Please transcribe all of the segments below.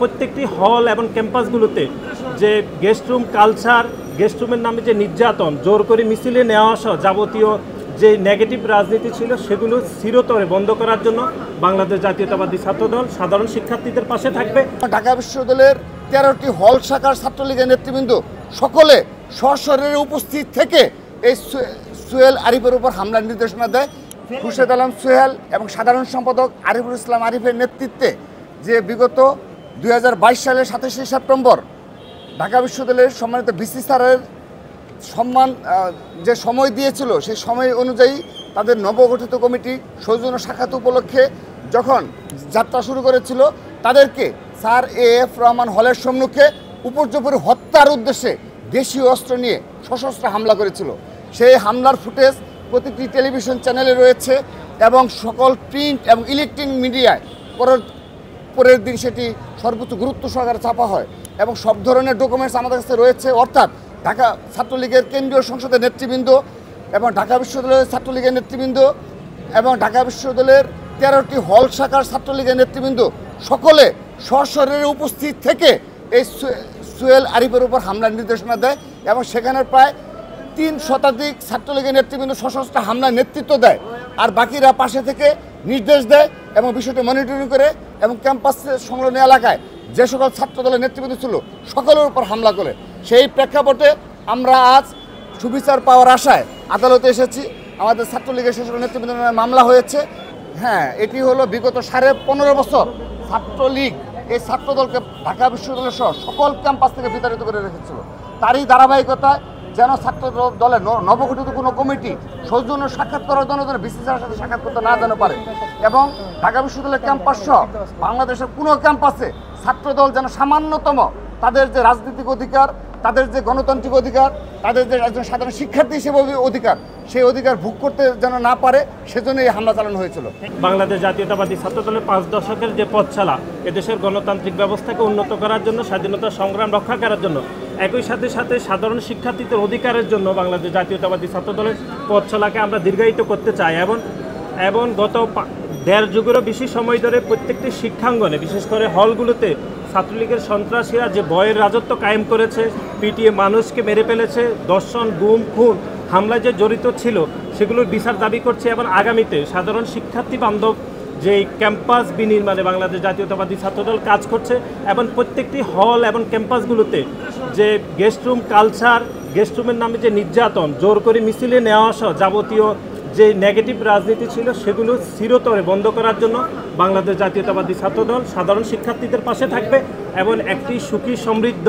প্রত্যেকটি হল এবং ক্যাম্পাসগুলোতে যে গেস্ট রুম কালচার, গেস্ট রুমের নামে যে নির্যাতন, জোর করে মিছিলে নেওয়া আসা, যাবতীয় যে নেগেটিভ রাজনীতি ছিল সেগুলো চিরতরে বন্ধ করার জন্য বাংলাদেশ জাতীয়তাবাদী ছাত্রদল সাধারণ শিক্ষার্থীদের পাশে থাকবে। ঢাকা বিশ্ববিদ্যালয়ের 13টি হল শাখার ছাত্রলীগের নেতৃবৃন্দ সকলে সশরীরে উপস্থিত থেকে এই সোহেল আরিফের উপর হামলার নির্দেশনা দেয়। খুরশেদ আলম সোহেল এবং সাধারণ সম্পাদক আরিফুল ইসলাম আরিফের নেতৃত্বে যে বিগত 2022 সালের 27শে সেপ্টেম্বর ঢাকা বিশ্ববিদ্যালয়ের সম্মানিত ভিসি স্যারের সম্মান যে সময় দিয়েছিল সেই সময় অনুযায়ী তাদের নবগঠিত কমিটি সৌজন্য সাক্ষাৎ উপলক্ষে যখন যাত্রা শুরু করেছিল, তাদেরকে স্যার AF রহমান হলের সম্মুখে উপর্যুপরি হত্যার উদ্দেশ্যে দেশীয় অস্ত্র নিয়ে সশস্ত্র হামলা করেছিল। সেই হামলার ফুটেজ প্রতিটি টেলিভিশন চ্যানেলে রয়েছে এবং সকল প্রিন্ট এবং ইলেকট্রনিক মিডিয়ায় পরের দিন সেটি সর্বোচ্চ গুরুত্ব সহকারে ছাপা হয় এবং সব ধরনের ডকুমেন্টস আমাদের কাছে রয়েছে। অর্থাৎ ঢাকা ছাত্রলীগের কেন্দ্রীয় সংসদের নেতৃবৃন্দ এবং ঢাকা বিশ্ববিদ্যালয়ের ছাত্রলীগের নেতৃবৃন্দ এবং ঢাকা বিশ্ববিদ্যালয়ের 13টি হল শাখার ছাত্রলীগের নেতৃবৃন্দ সকলে সশরীরে উপস্থিত থেকে এই সোহেল আরিফের উপর হামলার নির্দেশনা দেয় এবং সেখানে প্রায় 3 শতাধিক ছাত্রলীগের নেতৃবৃন্দ সশস্ত্র হামলার নেতৃত্ব দেয়, আর বাকিরা পাশে থেকে নির্দেশ দেয় এবং বিষয়টি মনিটরিং করে এবং ক্যাম্পাসের সংলগ্ন এলাকায় যে সকল ছাত্রদলের নেতৃবৃন্দ ছিল সকলের উপর হামলা করে। সেই প্রেক্ষাপটে আমরা আজ সুবিচার পাওয়ার আশায় আদালতে এসেছি। আমাদের ছাত্রলীগের সে সকল নেতৃবৃন্দের মামলা হয়েছে। হ্যাঁ, এটি হলো বিগত 15.5 বছর ছাত্রলীগ এই ছাত্রদলকে ঢাকা বিশ্ববিদ্যালয় সহ সকল ক্যাম্পাস থেকে বিতাড়িত করে রেখেছিল। তারই ধারাবাহিকতায় যেন ছাত্র দলের নবগঠিত কোনো কমিটি সৌজন্য সাক্ষাৎ করার জন্য যেন ভিসি স্যারের সাথে সাক্ষাৎ করতে না যেন পারে এবং ঢাকা বিশ্ববিদ্যালয়ের ক্যাম্পাস সহ বাংলাদেশের কোনো ক্যাম্পাসে ছাত্রদল যেন সামান্যতম তাদের যে রাজনৈতিক অধিকার, তাদের যে গণতান্ত্রিক অধিকার, তাদের যে একজন সাধারণ শিক্ষার্থী হিসেবে অধিকার, সেই অধিকার ভোগ করতে যেন না পারে সেজন্য এই হামলা চালানো হয়েছিল। বাংলাদেশ জাতীয়তাবাদী ছাত্রদলের 5 দশকের যে পথচলা এদেশের গণতান্ত্রিক ব্যবস্থাকে উন্নত করার জন্য, স্বাধীনতা সংগ্রাম রক্ষা করার জন্য, একই সাথে সাথে সাধারণ শিক্ষার্থীদের অধিকারের জন্য বাংলাদেশ জাতীয়তাবাদী ছাত্রদলের পথচলাকে আমরা দীর্ঘায়িত করতে চাই এবং গত 1.5 যুগেরও বেশি সময় ধরে প্রত্যেকটি শিক্ষাঙ্গনে বিশেষ করে হলগুলোতে ছাত্রলীগের সন্ত্রাসীরা যে ভয়ের রাজত্ব কায়েম করেছে, পিটিয়ে মানুষকে মেরে ফেলেছে, দর্শন, গুম, খুন, হামলায় যে জড়িত ছিল সেগুলোর বিচার দাবি করছে এবং আগামীতে সাধারণ শিক্ষার্থী বান্ধব যে ক্যাম্পাস বিনির্মাণে বাংলাদেশ জাতীয়তাবাদী ছাত্রদল কাজ করছে এবং প্রত্যেকটি হল এবং ক্যাম্পাসগুলোতে যে গেস্ট রুম কালচার, গেস্ট রুমের নামে যে নির্যাতন, জোর করে মিছিলে নেওয়া আসা, যাবতীয় যে নেগেটিভ রাজনীতি ছিল সেগুলো চিরতরে বন্ধ করার জন্য বাংলাদেশ জাতীয়তাবাদী ছাত্রদল সাধারণ শিক্ষার্থীদের পাশে থাকবে এবং একটি সুখী সমৃদ্ধ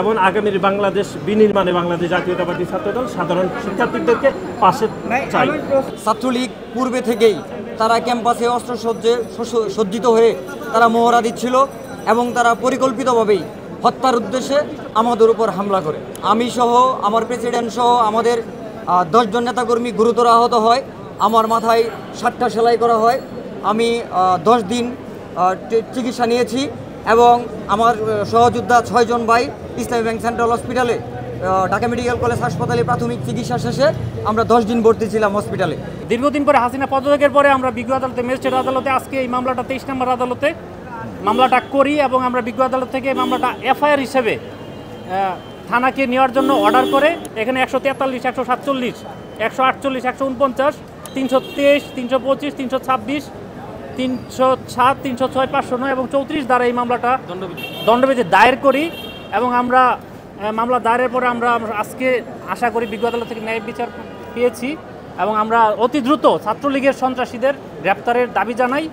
এবং আগামীর বাংলাদেশ বিনির্মাণে বাংলাদেশ জাতীয়তাবাদী ছাত্রদল সাধারণ শিক্ষার্থীদেরকে পাশে চাই। ছাত্রলীগ পূর্বে থেকেই তারা ক্যাম্পাসে অস্ত্রসজ্জে সজ্জিত হয়ে তারা মহড়া দিচ্ছিল এবং তারা পরিকল্পিতভাবেই হত্যার উদ্দেশ্যে আমাদের উপর হামলা করে। আমি সহ আমার প্রেসিডেন্ট সহ আমাদের 10 জন নেতাকর্মী গুরুতর আহত হয়। আমার মাথায় 7টা সেলাই করা হয়। আমি 10 দিন চিকিৎসা নিয়েছি এবং আমার সহযোদ্ধা 6 জন ভাই ইসলামী ব্যাংক সেন্ট্রাল হসপিটালে ঢাকা মেডিকেল কলেজ হাসপাতালে প্রাথমিক চিকিৎসা শেষে আমরা 10 দিন ভর্তি ছিলাম হসপিটালে। দীর্ঘদিন পরে হাসিনা পদত্যাগের পরে আমরা বিজ্ঞ আদালতে, ম্যাজিস্ট্রেট আদালতে আজকে এই মামলাটা 23 নম্বর আদালতে মামলাটা করি এবং আমরা বিজ্ঞ আদালত থেকে মামলাটা FIR হিসেবে থানাকে নেওয়ার জন্য অর্ডার করে এখানে 143, 147, 148, 149, 323, 325, 326, 307, 306, 509 এবং 34 দ্বারা এই মামলাটা দণ্ডবিধি দায়ের করি এবং আমরা মামলা দায়েরের পরে আমরা আজকে আশা করি বিজ্ঞ আদালত থেকে ন্যায় বিচার পেয়েছি এবং আমরা অতি দ্রুত ছাত্রলীগের সন্ত্রাসীদের গ্রেপ্তারের দাবি জানাই।